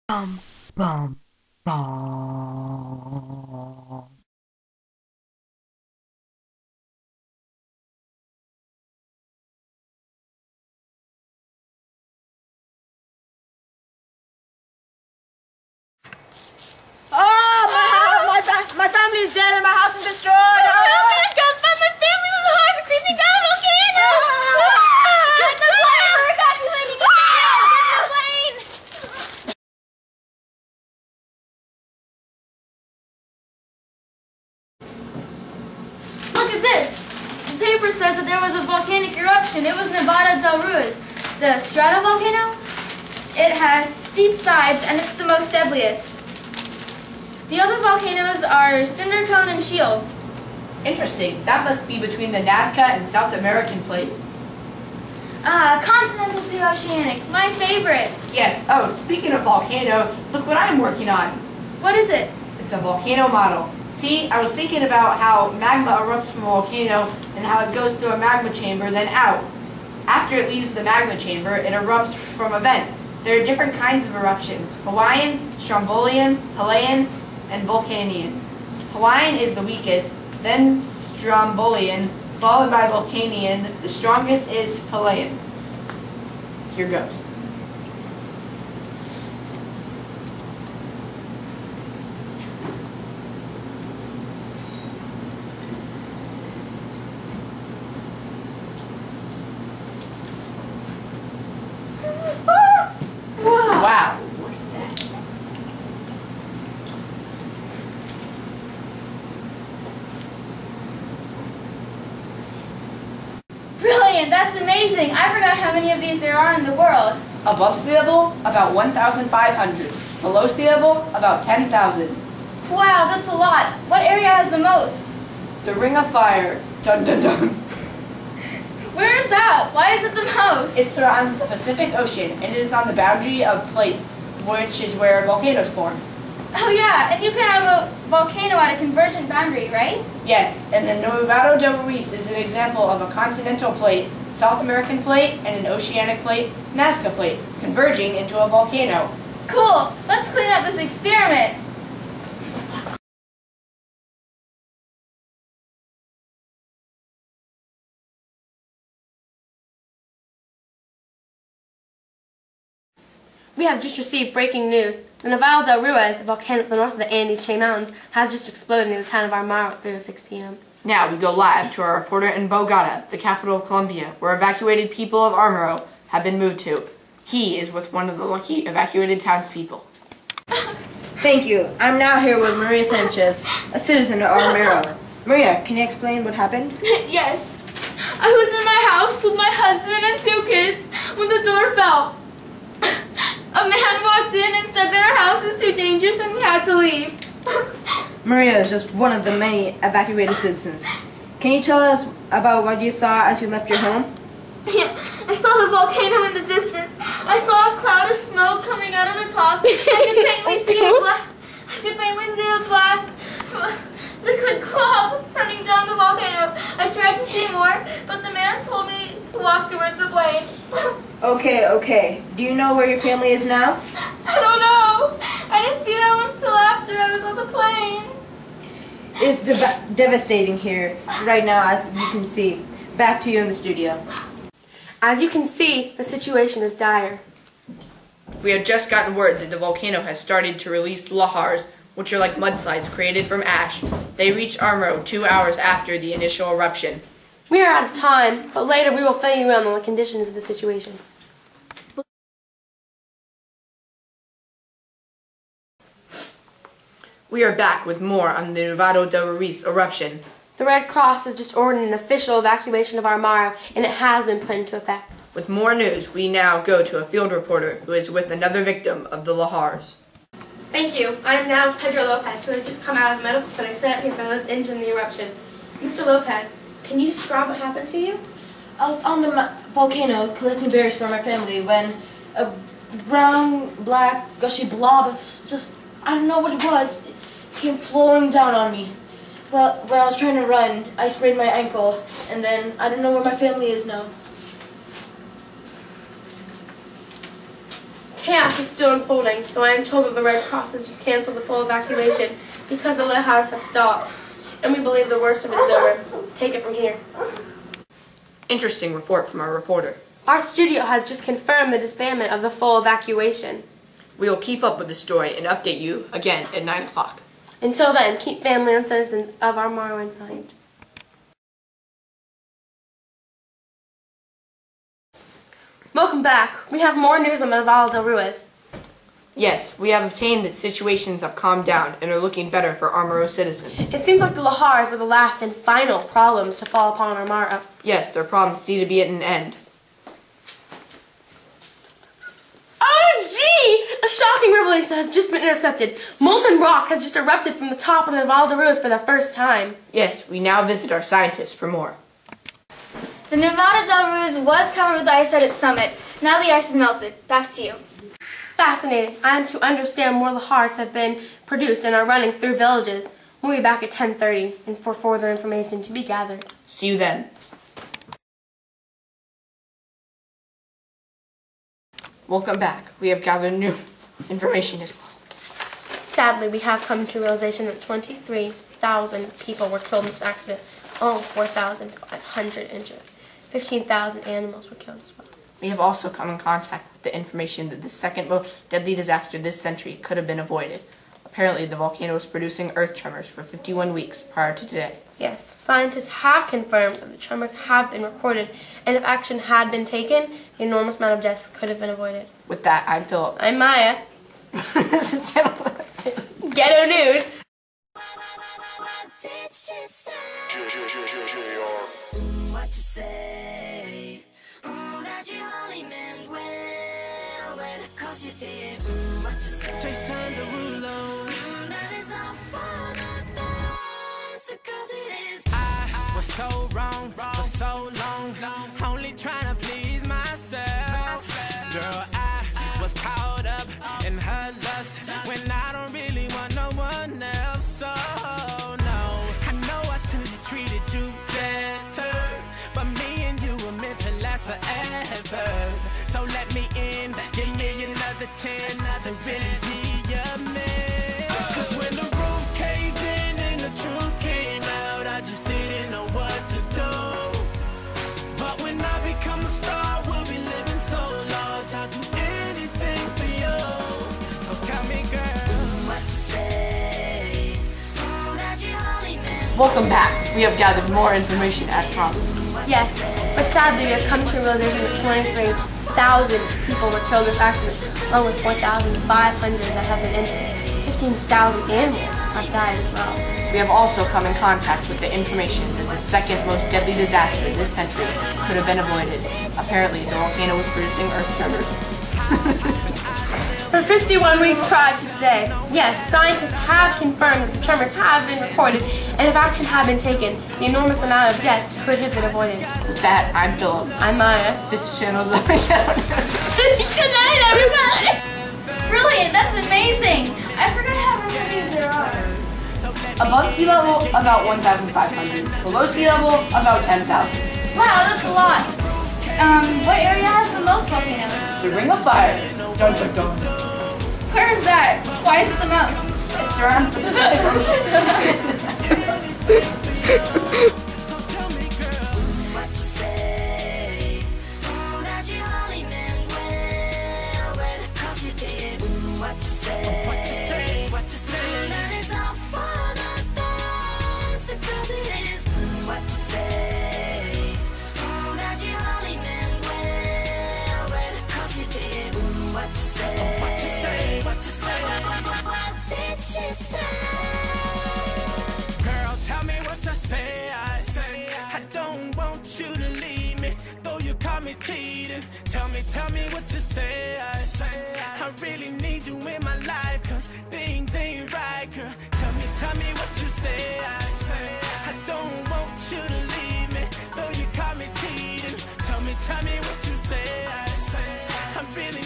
Bum, bum, bum. Oh, my family's dead and my house is destroyed. Oh, My family was hard creeping down a volcano! Get the plane! We're evacuating! Get the plane! Look at this! The paper says that there was a volcanic eruption. It was Nevado Del Ruiz. The stratovolcano? It has steep sides and it's the most deadliest. The other volcanoes are Cinder Cone and Shield. interesting. That must be between the Nazca and South American plates. Continental to oceanic. My favorite. Yes. Oh, speaking of volcano, look what I'm working on. What is it? It's a volcano model. See, I was thinking about how magma erupts from a volcano and how it goes through a magma chamber, then out. After it leaves the magma chamber, it erupts from a vent. There are different kinds of eruptions: Hawaiian, Strombolian, Halayan, and Vulcanian. Hawaiian is the weakest, then Strombolian, followed by Vulcanian. The strongest is Halayan. Here goes. Wow. Brilliant, that's amazing. I forgot how many of these there are in the world. Above sea level, about 1,500. Below sea level, about 10,000. Wow, that's a lot. What area has the most? The Ring of Fire. Dun dun dun. Where is that? Why is it the most? It surrounds the Pacific Ocean and it is on the boundary of plates, which is where volcanoes form. Oh yeah, and you can have a volcano at a convergent boundary, right? Yes, and the Nevado Del Ruiz is an example of a continental plate, South American plate, and an oceanic plate, Nazca plate, converging into a volcano. Cool. Let's clean up this experiment. We have just received breaking news. The Nevado Del Ruiz, a volcano to the north of the Andes Chain Mountains, has just exploded in the town of Armaro at 3:06 p.m. Now we go live to our reporter in Bogota, the capital of Colombia, where evacuated people of Armaro have been moved to. He is with one of the lucky evacuated townspeople. Thank you. I'm now here with Maria Sanchez, a citizen of Armero. Maria, can you explain what happened? Yes. I was in my house with my husband and 2 kids when the door fell. A man walked in and said that our house is too dangerous and we had to leave. Maria is just one of the many evacuated citizens. Can you tell us about what you saw as you left your home? Yeah, I saw the volcano in the distance. I saw a cloud of smoke coming out of the top. I could faintly see a black liquid cloud running down the volcano. I tried to see more, but the man told me to walk towards the plane. Okay. Do you know where your family is now? I don't know. I didn't see them until after I was on the plane. It's devastating here right now, as you can see. Back to you in the studio. As you can see, the situation is dire. We have just gotten word that the volcano has started to release lahars, which are like mudslides created from ash. They reached Armaro 2 hours after the initial eruption. We are out of time, but later we will fill you in on the conditions of the situation. We are back with more on the Nevado Del Ruiz eruption. The Red Cross has just ordered an official evacuation of Armaro, and it has been put into effect. With more news, we now go to a field reporter who is with another victim of the lahars. Thank you. I am now Pedro Lopez, who has just come out of the medical clinic set up here for those injured in the eruption. Mr. Lopez, can you describe what happened to you? I was on the volcano collecting berries for my family when a brown, black, gushy blob of just, I don't know what it was, came flowing down on me. Well, when I was trying to run, I sprained my ankle, and then I don't know where my family is now. chaos is still unfolding, though I am told that the Red Cross has just canceled the full evacuation because the lighthouses have stopped, and we believe the worst of it is over. Take it from here. Interesting report from our reporter. Our studio has just confirmed the disbandment of the full evacuation. We will keep up with the story and update you again at 9 o'clock. Until then, keep family and citizens of our Morrow in mind. Welcome back. We have more news on Nevado Del Ruiz. Yes, we have obtained that situations have calmed down and are looking better for Armoro citizens. It seems like the Lahars were the last and final problems to fall upon Armaro. Yes, their problems need to be at an end. OMG! A shocking revelation has just been intercepted. Molten rock has just erupted from the top of Nevado Del Ruiz for the first time. Yes, we now visit our scientists for more. The Nevado Del Ruiz was covered with ice at its summit. Now the ice is melted. Back to you. Fascinating. I am to understand more Lahars have been produced and are running through villages. We'll be back at 10:30 and for further information to be gathered. See you then. Welcome back. We have gathered new information as well. Sadly, we have come to a realization that 23,000 people were killed in this accident, along with 4,500 injured. 15,000 animals were killed as well. We have also come in contact with the information that the second most deadly disaster this century could have been avoided. Apparently, the volcano was producing earth tremors for 51 weeks prior to today. Yes, scientists have confirmed that the tremors have been recorded, and if action had been taken, the enormous amount of deaths could have been avoided. With that, I'm Philip. I'm Maya. This is Channel Ghetto News. What you say? That you only meant well, 'cause you did. What you say? Jason Derulo. That it's all for the best, 'cause it is. I was so wrong for so long, only trying to please myself. Girl, I was caught up in her lust when I don't really want no one else. So no, I know I should have treated you better, but me and you were meant to last forever. So let me in, give me another chance to really be your man. 'Cause when the roof caved in and the truth came out, I just didn't know what to do. But when I become a star, we'll be living so large, I'll do anything for you. So tell me, girl, what you say? That you only meant. Welcome back. We have gathered more information as promised. Yes, but sadly we have come to a realization that 23,000 people were killed in this accident, along with 4,500 that have been injured. 15,000 animals have died as well. We have also come in contact with the information that the second most deadly disaster this century could have been avoided. Apparently, the volcano was producing earth tremors. For 51 weeks prior to today, yes, scientists have confirmed that the tremors have been recorded, and if action had been taken, the enormous amount of deaths could have been avoided. With that, I'm Philip. I'm Maya. This is Channel Good Good night, everybody! Brilliant! That's amazing! I forgot how many movies there are. Above sea level, about 1,500. Below sea level, about 10,000. Wow, that's a lot. What area has the most volcanoes? The Ring of Fire. Dun dun dun. Where is that? Why is it the most? It surrounds the Pacific Ocean. So tell me, girl, what you say? That you only meant well, 'cause you did. What you say? What you say? What you say? That it's all for the best, 'cause it is. What you say? That you only meant well, 'cause you did. What you say? What you say? What you say? What did she say? Girl, tell me what you say. I don't want you to leave me, though you caught me cheating. Tell me what you say. I really need you in my life, 'cause things ain't right, girl. Tell me what you say. I don't want you to leave me, though you caught me cheating. Tell me what you say. I really